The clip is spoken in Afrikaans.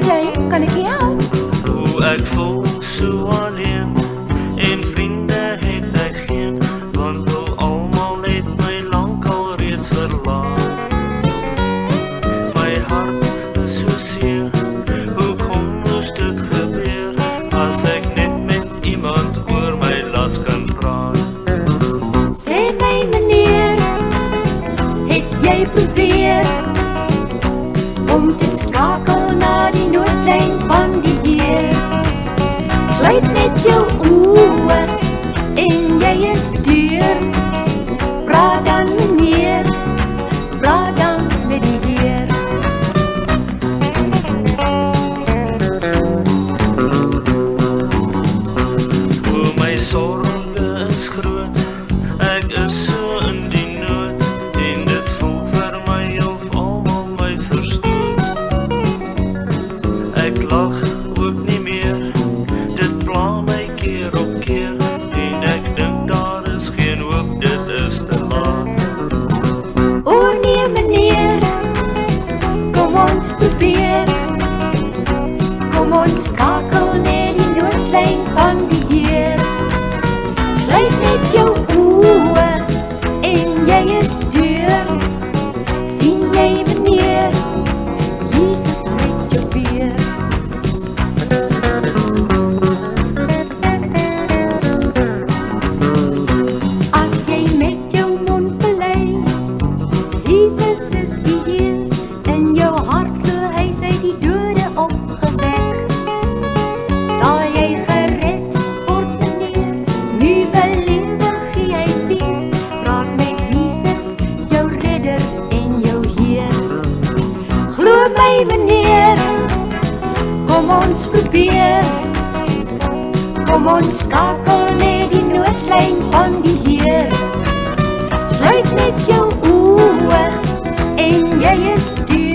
klein, kan ek jou? Hoe ek voel so alleen en vriende het ek geen, want hoe almal het my lank al reeds verlaat. My hart is so seer, hoekom moes dit gebeur, as ek net met iemand oor my las kan praat. Sê my meneer, het jy probeer om te skakel na die noodlyn van die Heer? Sluit net jou oë en jy is deur. Praat dan meneer, praat dan met die Heer. O, my sorge is groot, ek is so in die nood, en dit voel vir my of almal my verstoot. Ek lag ook nie meer, dit pla my keer op keer, en ek dink daar is geen hoop, dit is te laat. O nee meneer, kom ons probeer. Kom ons skakel net die noodlyn van die Heer. Sluit net jou oë en jy is deur. Sien jy meneer, Jesus red jou weer. As jy met jou mond bely, Jesus is die Heer, in jou hart glo hy sy die dode opgewek, sal jy gered word meneer, nuwe lewe gee hy weer. Praat met Jesus, jou redder en jou Heer. Glo my meneer, kom ons probeer. Kom ons skakel net die noodlyn van die Heer. Sluit net jou oë en jy is deur.